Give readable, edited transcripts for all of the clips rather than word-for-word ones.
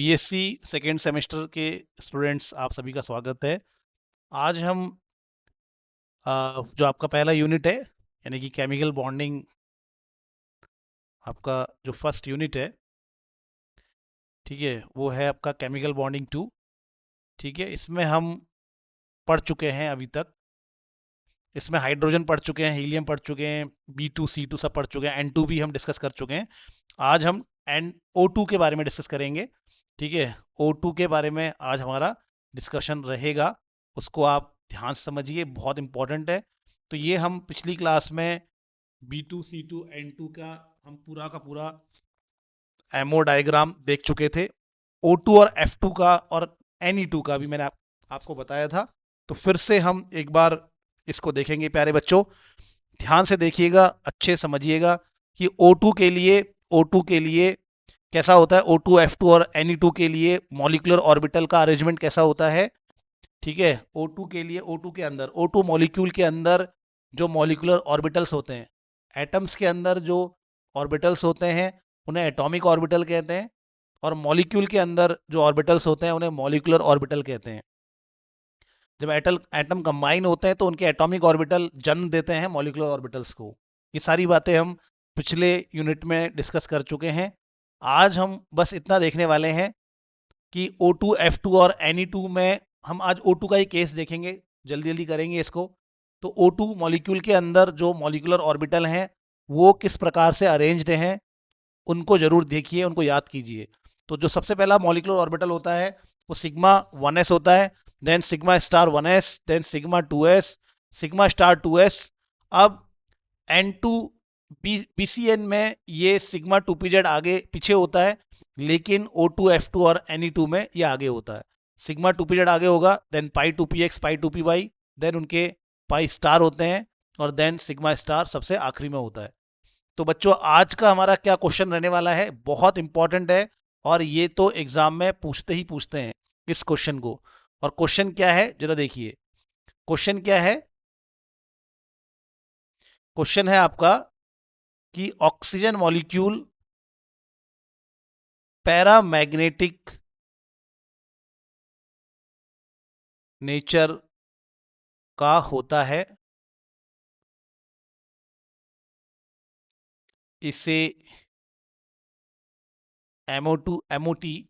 BSc second semester के students, आप सभी का स्वागत है। आज हम जो आपका पहला यूनिट है यानी कि केमिकल बॉन्डिंग, आपका जो फर्स्ट यूनिट है, ठीक है, वो है आपका केमिकल बॉन्डिंग 2। ठीक है, इसमें हम पढ़ चुके हैं अभी तक। इसमें हाइड्रोजन पढ़ चुके हैं, हीलियम पढ़ चुके हैं, B2 C2 सब पढ़ चुके हैं, N2 भी हम डिस्कस कर चुके हैं। आज हम O2 के बारे में डिस्कस करेंगे। ठीक है, O2 के बारे में आज हमारा डिस्कशन रहेगा, उसको आप ध्यान से समझिए, बहुत इंपॉर्टेंट है। तो ये हम पिछली क्लास में B2 C2 N2 का हम पूरा का पूरा एमओ डायग्राम देख चुके थे। O2 और F2 का और Ne2 का भी मैंने आपको बताया था। तो फिर से हम एक बार इसको देखेंगे प्यारे बच्चों। ध्यान से देखिएगा, अच्छे समझिएगा कि O2 के लिए कैसा होता है, O2 F2 और Ne2 के लिए मॉलिक्यूलर ऑर्बिटल का अरेंजमेंट कैसा होता है। ठीक है, O2 के लिए, O2 के अंदर, O2 मॉलिक्यूल के अंदर जो मॉलिक्यूलर ऑर्बिटल्स होते हैं, एटम्स के अंदर जो ऑर्बिटल्स होते हैं उन्हें एटॉमिक ऑर्बिटल कहते हैं, और मॉलिक्यूल के अंदर जो ऑर्बिटल्स होते हैं उन्हें मॉलिक्यूलर ऑर्बिटल कहते हैं। जब एटम कंबाइन होते हैं तो उनके एटॉमिक ऑर्बिटल जन्म देते हैं मॉलिक्यूलर ऑर्बिटल्स को। ये सारी बातें हम पिछले यूनिट में डिस्कस कर चुके हैं। आज हम बस इतना देखने वाले हैं कि O2 F2 और Ne2 में हम आज O2 का ही केस देखेंगे, जल्दी जल्दी करेंगे इसको। तो O2 मॉलिक्यूल के अंदर जो मॉलिक्यूलर ऑर्बिटल हैं वो किस प्रकार से अरेंज्ड हैं, उनको जरूर देखिए, उनको याद कीजिए। तो जो सबसे पहला मॉलिक्यूलर ऑर्बिटल होता है वो सिग्मा 1s होता है, then sigma star 1s, then sigma 2s, sigma star 2s। अब N2 BCN में ये सिग्मा 2pz आगे पीछे होता है, लेकिन O2 F2 और Ne2 में ये आगे होता है। सिग्मा 2pz आगे होगा, देन पाई 2px, पाई 2py, देन उनके पाई स्टार होते हैं, और देन सिग्मा स्टार सबसे आखिरी में होता है। तो बच्चों, आज का हमारा क्या क्वेश्चन रहने वाला है, बहुत इंपॉर्टेंट है, और ये तो एग्जाम में पूछते ही पूछते हैं इस क्वेश्चन को। और क्वेश्चन क्या है जरा देखिए। क्वेश्चन क्या है? क्वेश्चन है आपका कि ऑक्सीजन मॉलिक्यूल पैरामैग्नेटिक नेचर का होता है, इसे MOT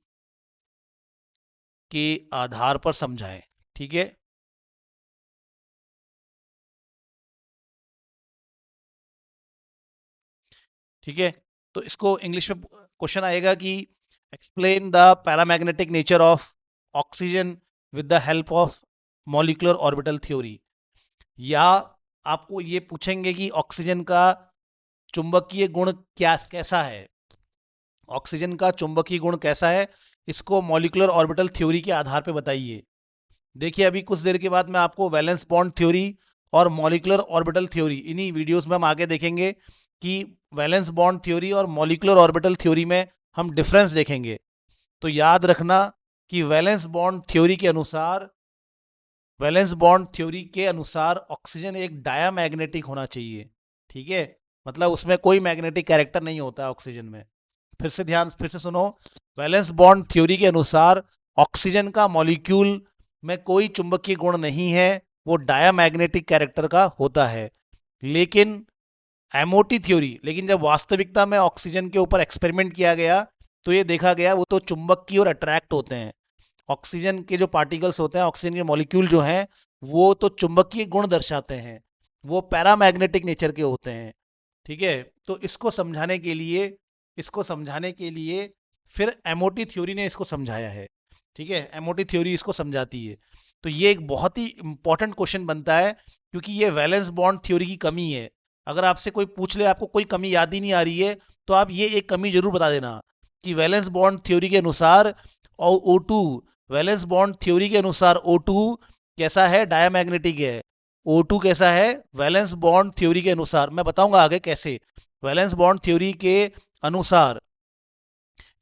के आधार पर समझाएं। ठीक है, ठीक है। तो इसको इंग्लिश में क्वेश्चन आएगा कि explain the paramagnetic nature of oxygen with the help of molecular orbital theory. या आपको ये पूछेंगे कि ऑक्सीजन का चुंबकीय गुण क्या कैसा है, ऑक्सीजन का चुंबकीय गुण कैसा है, इसको मॉलिक्यूलर ऑर्बिटल थ्योरी के आधार पे बताइए। देखिए, अभी कुछ देर के बाद मैं आपको वैलेंस बॉन्ड थ्योरी और मॉलिक्यूलर ऑर्बिटल थ्योरी, इन्हीं वीडियोस में हम आगे देखेंगे कि वैलेंस बॉन्ड थ्योरी और मॉलिक्यूलर ऑर्बिटल थ्योरी में हम डिफरेंस देखेंगे। तो याद रखना कि वैलेंस बॉन्ड थ्योरी के अनुसार ऑक्सीजन एक डायामैग्नेटिक होना चाहिए। ठीक है, मतलब उसमें कोई मैग्नेटिक कैरेक्टर नहीं होता है ऑक्सीजन में। फिर से सुनो। वैलेंस बॉन्ड थ्योरी के अनुसार ऑक्सीजन का मॉलिक्यूल में कोई चुंबकीय गुण नहीं है, वो डायामैग्नेटिक कैरेक्टर का होता है। लेकिन लेकिन जब वास्तविकता में ऑक्सीजन के ऊपर एक्सपेरिमेंट किया गया तो ये देखा गया वो तो चुंबकीय और अट्रैक्ट होते हैं। ऑक्सीजन के जो पार्टिकल्स होते हैं, ऑक्सीजन के मॉलिक्यूल जो हैं, वो तो चुंबकीय गुण दर्शाते हैं, वो पैरामैग्नेटिक नेचर के होते हैं। ठीक है, तो इसको समझाने के लिए फिर एमओटी थ्योरी ने इसको समझाया है। ठीक है, एमओटी थ्योरी इसको समझाती है। तो ये एक बहुत ही इंपॉर्टेंट क्वेश्चन बनता है, क्योंकि ये वैलेंस बॉन्ड थ्योरी की कमी है। अगर आपसे कोई पूछ ले, आपको कोई कमी याद ही नहीं आ रही है, तो आप ये एक कमी जरूर बता देना कि वैलेंस बॉन्ड थ्योरी के अनुसार O2, वैलेंस बॉन्ड थ्योरी के अनुसार O2 कैसा है, डायामैग्नेटिक है। O2 कैसा है, वैलेंस बॉन्ड थ्योरी के अनुसार, मैं बताऊंगा आगे कैसे। वैलेंस बॉन्ड थ्योरी के अनुसार,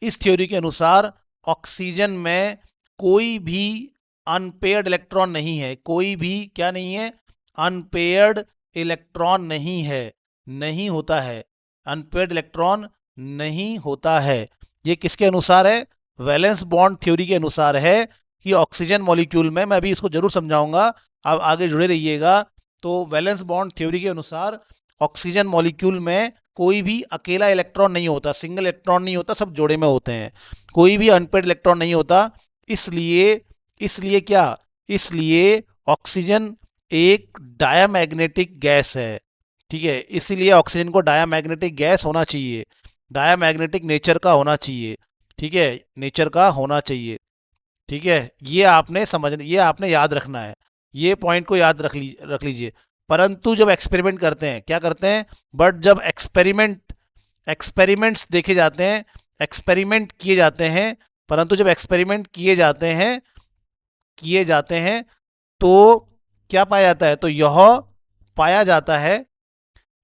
इस थ्योरी के अनुसार ऑक्सीजन में कोई भी अनपेयर्ड इलेक्ट्रॉन नहीं है, कोई भी क्या नहीं है, अनपेयर्ड इलेक्ट्रॉन नहीं है, नहीं होता है, अनपेयर्ड इलेक्ट्रॉन नहीं होता है। ये किसके अनुसार है, वैलेंस बॉन्ड थ्योरी के अनुसार है कि ऑक्सीजन मॉलिक्यूल में, मैं अभी इसको जरूर समझाऊंगा, आप आगे जुड़े रहिएगा। तो वैलेंस बॉन्ड थ्योरी के अनुसार ऑक्सीजन मॉलिक्यूल में कोई भी अकेला इलेक्ट्रॉन नहीं होता, सिंगल इलेक्ट्रॉन नहीं होता, सब जोड़े में होते हैं, कोई भी अनपेड इलेक्ट्रॉन नहीं होता। इसलिए इसलिए क्या, इसलिए ऑक्सीजन एक डायामैग्नेटिक गैस है, ठीक है, इसीलिए ऑक्सीजन को डायामैग्नेटिक गैस होना चाहिए, डायामैग्नेटिक नेचर का होना चाहिए, ठीक है, नेचर का होना चाहिए, ठीक है। ये आपने समझना, ये आपने याद रखना है, ये पॉइंट को याद रख लीजिए। परंतु जब एक्सपेरिमेंट करते हैं, क्या करते हैं, बट जब एक्सपेरिमेंट्स देखे जाते हैं, एक्सपेरिमेंट किए जाते हैं, परंतु जब एक्सपेरिमेंट किए जाते हैं तो क्या पाया जाता है, तो पाया जाता है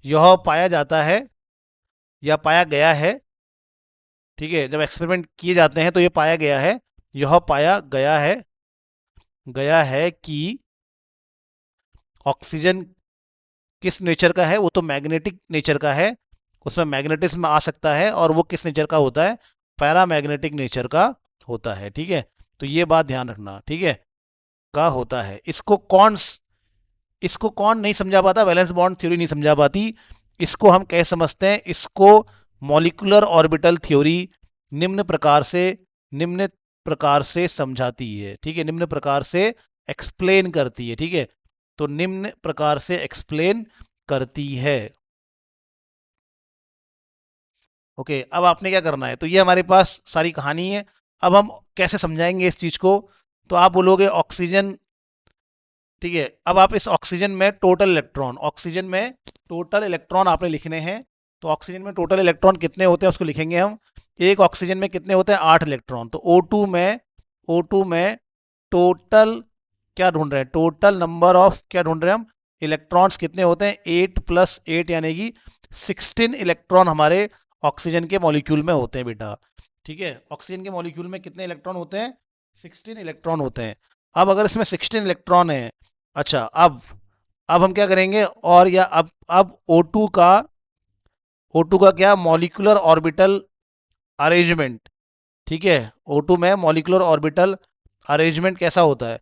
यह पाया जाता है या पाया गया है, ठीक है, जब एक्सपेरिमेंट किए जाते हैं तो यह पाया गया है, यह पाया गया है कि ऑक्सीजन किस नेचर का है, वो तो मैग्नेटिक नेचर का है, उसमें मैग्नेटिज्म आ सकता है, और वो किस नेचर का होता है, पैरामैग्नेटिक नेचर का होता है, ठीक है। तो ये बात ध्यान रखना, ठीक है, का होता है। इसको कौन नहीं समझा पाता, वैलेंस बॉन्ड थ्योरी नहीं समझा पाती, इसको हम कैसे समझते हैं, इसको मॉलिक्यूलर ऑर्बिटल थ्योरी निम्न प्रकार से समझाती है, ठीक है, निम्न प्रकार से एक्सप्लेन करती है, ठीक है, तो निम्न प्रकार से एक्सप्लेन करती है। ओके, अब आपने क्या करना है, तो ये हमारे पास सारी कहानी है। अब हम कैसे समझाएंगे इस चीज को, तो आप बोलोगे ऑक्सीजन, ठीक है, अब आप इस ऑक्सीजन में टोटल इलेक्ट्रॉन, ऑक्सीजन में टोटल इलेक्ट्रॉन आपने लिखने हैं, तो ऑक्सीजन में टोटल इलेक्ट्रॉन कितने होते हैं उसको लिखेंगे हम। एक ऑक्सीजन में कितने होते हैं, 8 इलेक्ट्रॉन। तो O2 में टोटल क्या ढूंढ रहे हैं, टोटल नंबर ऑफ क्या ढूंढ रहे हैं हम, इलेक्ट्रॉन्स कितने होते हैं, 8 + 8 यानी कि 16 इलेक्ट्रॉन हमारे ऑक्सीजन के मॉलिक्यूल में होते हैं बेटा, ठीक है। ऑक्सीजन के मॉलिक्यूल में कितने इलेक्ट्रॉन होते हैं, 16 इलेक्ट्रॉन होते हैं। अब अगर इसमें 16 इलेक्ट्रॉन है, अच्छा, अब हम क्या करेंगे, और या अब O2 का क्या, मॉलिक्यूलर ऑर्बिटल अरेंजमेंट, ठीक है, O2 में मॉलिक्यूलर ऑर्बिटल अरेंजमेंट कैसा होता है,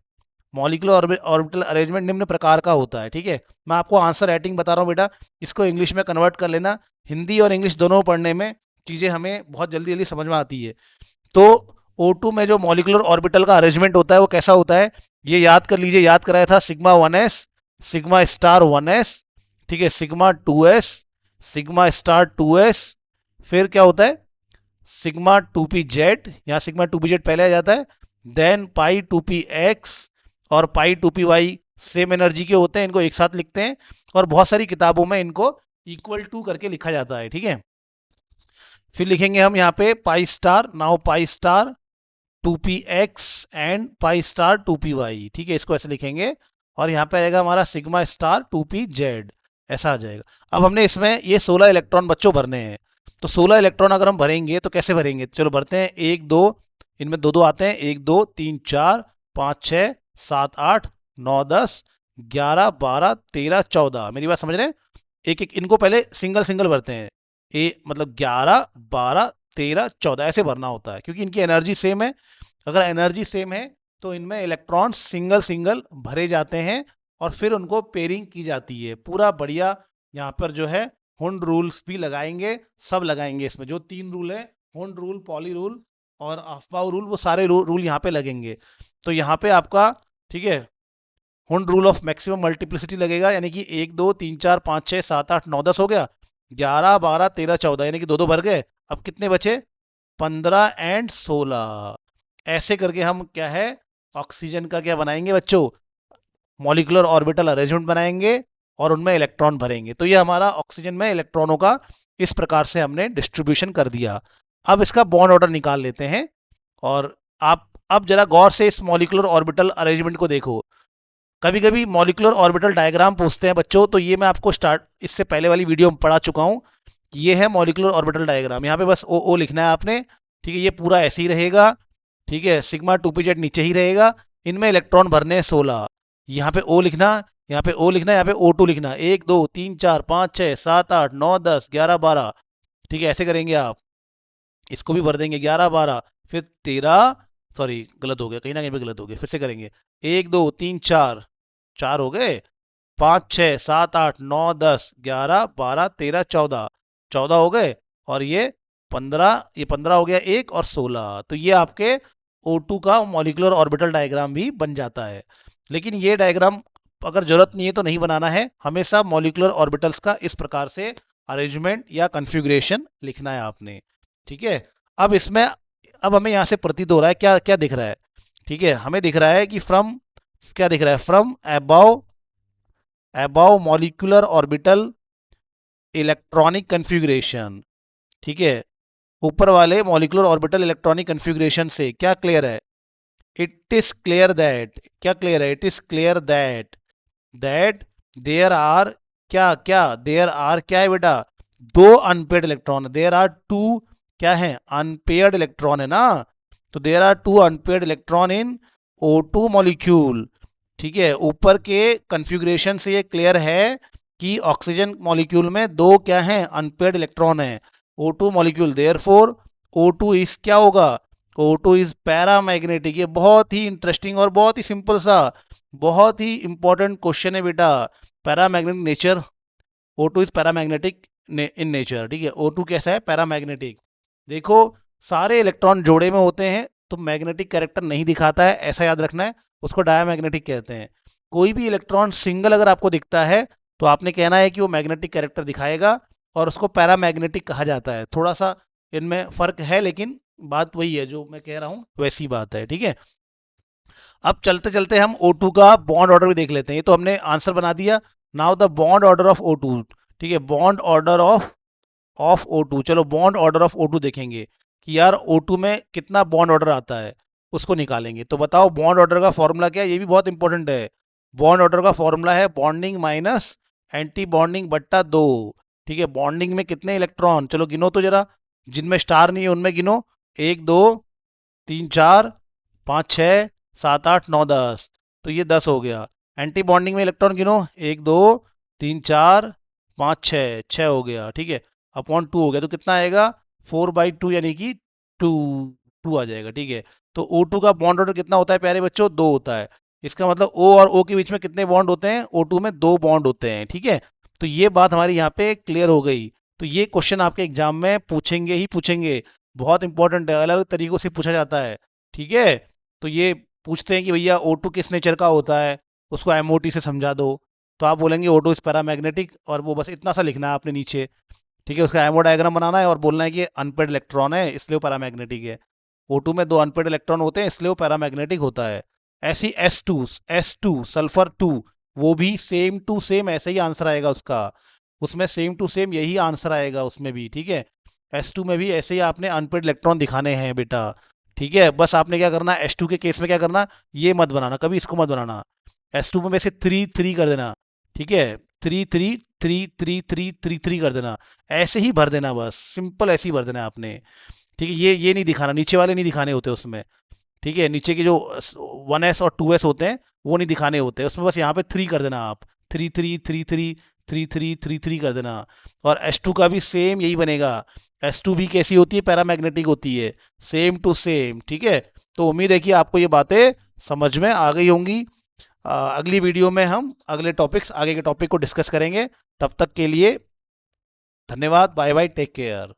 मॉलिक्यूलर ऑर्बिटल अरेंजमेंट निम्न प्रकार का होता है, ठीक है। मैं आपको आंसर राइटिंग बता रहा हूँ बेटा, इसको इंग्लिश में कन्वर्ट कर लेना, हिंदी और इंग्लिश दोनों पढ़ने में चीज़ें हमें बहुत जल्दी जल्दी समझ में आती है। तो O2 में जो मॉलिक्यूलर ऑर्बिटल का अरेंजमेंट होता है वो कैसा होता है, ये याद कर लीजिए, याद कराया था, sigma 1s, sigma star 1s, ठीक है, sigma 2s, sigma star 2s, फिर क्या होता है, सिग्मा 2p z, यहाँ सिग्मा 2p z पहले आ जाता है, देन पाई 2px और पाई 2py सेम एनर्जी के होते हैं, इनको एक साथ लिखते हैं, और बहुत सारी किताबों में इनको इक्वल टू करके लिखा जाता है, ठीक है। फिर लिखेंगे हम यहाँ पे pi star, now pi star 2px and pi star 2py, ठीक है, इसको ऐसे लिखेंगे, और यहाँ पे आएगा हमारा सिग्मा स्टार 2pz, ऐसा आ जाएगा। अब हमने इसमें ये 16 इलेक्ट्रॉन बच्चों भरने हैं, तो 16 इलेक्ट्रॉन अगर हम भरेंगे तो कैसे भरेंगे, चलो भरते हैं, 1 2, इनमें दो दो आते हैं, 1 2 3 4 5 6 7 8 9 10 11 12 13 14, मेरी बात समझ रहे हैं, एक एक इनको पहले सिंगल सिंगल भरते हैं, मतलब 11 12 13 14 ऐसे भरना होता है, क्योंकि इनकी एनर्जी सेम है। अगर एनर्जी सेम है तो इनमें इलेक्ट्रॉन्स सिंगल सिंगल भरे जाते हैं, और फिर उनको पेयरिंग की जाती है, पूरा बढ़िया। यहाँ पर जो है हुंड रूल्स भी लगाएंगे, सब लगाएंगे इसमें, जो 3 रूल है, हुंड रूल, पॉली रूल और अफबाउ रूल, वो सारे रूल यहाँ पे लगेंगे। तो यहाँ पे आपका, ठीक है, Hund rule of maximum multiplicity लगेगा, यानी कि 1 2 3 4 5 6 7 8 9 10 हो गया, 11 12 13 14, यानी कि दो दो भर गए, अब कितने बचे, 15 एंड 16, ऐसे करके हम क्या है, ऑक्सीजन का क्या बनाएंगे बच्चों, मॉलिक्यूलर ऑर्बिटल अरेंजमेंट बनाएंगे, और उनमें इलेक्ट्रॉन भरेंगे। तो ये हमारा ऑक्सीजन में इलेक्ट्रॉनों का इस प्रकार से हमने डिस्ट्रीब्यूशन कर दिया। अब इसका बॉन्ड ऑर्डर निकाल लेते हैं, और आप अब जरा गौर से इस मॉलिक्यूलर ऑर्बिटल अरेंजमेंट को देखो। कभी कभी मॉलिक्यूलर ऑर्बिटल डायग्राम पूछते हैं बच्चों, तो ये मैं आपको इससे पहले वाली वीडियो में पढ़ा चुका हूँ, ये है मॉलिक्यूलर ऑर्बिटल डायग्राम, यहाँ पे बस ओ लिखना है आपने, ठीक है, ये पूरा ऐसे ही रहेगा, ठीक है, सिग्मा 2pz नीचे ही रहेगा, इनमें इलेक्ट्रॉन भरने 16, यहाँ पे O लिखना, यहाँ पे O लिखना, यहाँ पे O2 लिखना, 1 2 3 4 5 6 7 8 9 10 11 12, ठीक है, ऐसे करेंगे आप, इसको भी भर देंगे 11 12 फिर 13, सॉरी गलत हो गया, कहीं ना कहीं पे गलत हो गया, फिर से करेंगे। 1 2 3 4, 4 हो गए, 5 6 7 8 9 10 11 12 13 14, 14 हो गए, और ये 15, ये 15 हो गया एक, और 16। तो ये आपके O2 का मॉलिक्यूलर ऑर्बिटल डायग्राम भी बन जाता है। लेकिन ये डायग्राम अगर जरूरत नहीं है तो नहीं बनाना है, हमेशा मॉलिक्यूलर ऑर्बिटल्स का इस प्रकार से अरेंजमेंट या कन्फिग्रेशन लिखना है आपने। ठीक है, अब इसमें, अब हमें यहाँ से प्रतीत हो रहा है, क्या क्या दिख रहा है? ठीक है, हमें दिख रहा है कि फ्रॉम, क्या दिख रहा है? From above molecular orbital electronic configuration. ठीक है, ऊपर वाले मॉलिक्यूलर ऑर्बिटल इलेक्ट्रॉनिक कन्फिग्रेशन से क्या क्लियर है? इट इज क्लियर दैट, क्या क्लियर है? It is clear that there are, क्या क्या देयर आर, क्या है बेटा? दो unpaired electron, there are two, क्या है? अनपेयर्ड इलेक्ट्रॉन है ना, तो there are two unpaired electron in O2 molecule. ठीक है, ऊपर के कन्फिग्रेशन से ये क्लियर है कि ऑक्सीजन मॉलिक्यूल में दो क्या है? अनपेयर्ड इलेक्ट्रॉन है O2 molecule, therefore O2 is क्या होगा? O2 is paramagnetic. ये बहुत ही इंटरेस्टिंग और बहुत ही सिंपल सा, बहुत ही इंपॉर्टेंट क्वेश्चन है बेटा। Paramagnetic nature, O2 is paramagnetic in nature. ठीक है, O2 कैसा है? पैरामैग्नेटिक। देखो, सारे इलेक्ट्रॉन जोड़े में होते हैं तो मैग्नेटिक कैरेक्टर नहीं दिखाता है, ऐसा याद रखना है, उसको डायमैग्नेटिक कहते हैं। कोई भी इलेक्ट्रॉन सिंगल अगर आपको दिखता है तो आपने कहना है कि वो मैग्नेटिक कैरेक्टर दिखाएगा, और उसको पैरामैग्नेटिक कहा जाता है। थोड़ा सा इनमें फर्क है, लेकिन बात वही है, जो मैं कह रहा हूँ वैसी बात है। ठीक है, अब चलते चलते हम O2 का बॉन्ड ऑर्डर भी देख लेते हैं। ये तो हमने आंसर बना दिया। Now the bond order of O2। ठीक है, बॉन्ड ऑर्डर ऑफ O2, चलो बॉन्ड ऑर्डर ऑफ O2 देखेंगे कि यार O2 में कितना बॉन्ड ऑर्डर आता है, उसको निकालेंगे। तो बताओ बॉन्ड ऑर्डर का फॉर्मूला क्या है? ये भी बहुत इंपॉर्टेंट है। बॉन्ड ऑर्डर का फॉर्मूला है बॉन्डिंग माइनस एंटी बॉन्डिंग बट्टा 2। ठीक है, बॉन्डिंग में कितने इलेक्ट्रॉन, चलो गिनो तो जरा, जिनमें स्टार नहीं है उनमें गिनो। 1 2 3 4 5 6 7 8 9 10, तो ये 10 हो गया। एंटी बॉन्डिंग में इलेक्ट्रॉन गिनो, 1 2 3 4 5 6, 6 हो गया। ठीक है, अपॉन 2 हो गया, तो कितना आएगा? 4/2, यानी कि 2, 2 आ जाएगा। ठीक है, तो O2 का बॉन्ड ऑर्डर कितना होता है प्यारे बच्चों? 2 होता है। इसका मतलब O और O के बीच में कितने बॉन्ड होते हैं? O2 में 2 बॉन्ड होते हैं। ठीक है, तो ये बात हमारी यहाँ पे क्लियर हो गई। तो ये क्वेश्चन आपके एग्जाम में पूछेंगे ही पूछेंगे, बहुत इंपॉर्टेंट है, अलग अलग तरीकों से पूछा जाता है। ठीक है, तो ये पूछते हैं कि भैया O2 किस नेचर का होता है, उसको MOT से समझा दो। तो आप बोलेंगे O2 इज पैरामैग्नेटिक, और वो बस इतना सा लिखना है आपने नीचे। ठीक है, उसका एमओ डायग्राम बनाना है और बोलना है कि अनपेड इलेक्ट्रॉन है इसलिए वो पैरामैग्नेटिक है। O2 में दो अनपेड इलेक्ट्रॉन होते हैं इसलिए वो पैरामैग्नेटिक होता है। ऐसी S2 सल्फर 2, वो भी सेम टू सेम ऐसे ही आंसर आएगा उसका, उसमें सेम टू सेम यही आंसर आएगा उसमें भी। ठीक है, S2 में भी ऐसे ही आपने अनपेड इलेक्ट्रॉन दिखाने हैं बेटा। ठीक है, बस आपने क्या करना, S2 के केस में क्या करना, ये मत बनाना, कभी इसको मत बनाना। S2 में से 3 3 कर देना। ठीक है, 3 3 3 3 3 3 3 कर देना, ऐसे ही भर देना, बस सिंपल ऐसे ही भर देना आपने। ठीक है, ये नहीं दिखाना, नीचे वाले नहीं दिखाने होते उसमें। ठीक है, नीचे के जो 1s और 2s होते हैं वो नहीं दिखाने होते उसमें, बस यहाँ पे 3 कर देना आप, 3 3 3 3 3 3 3 3 कर देना। और S2 का भी सेम यही बनेगा। S2 भी कैसी होती है? पैरामैग्नेटिक होती है, सेम टू सेम। ठीक है, तो उम्मीद है कि आपको ये बातें समझ में आ गई होंगी। अगली वीडियो में हम अगले टॉपिक्स, आगे के टॉपिक को डिस्कस करेंगे। तब तक के लिए धन्यवाद, बाय बाय, टेक केयर।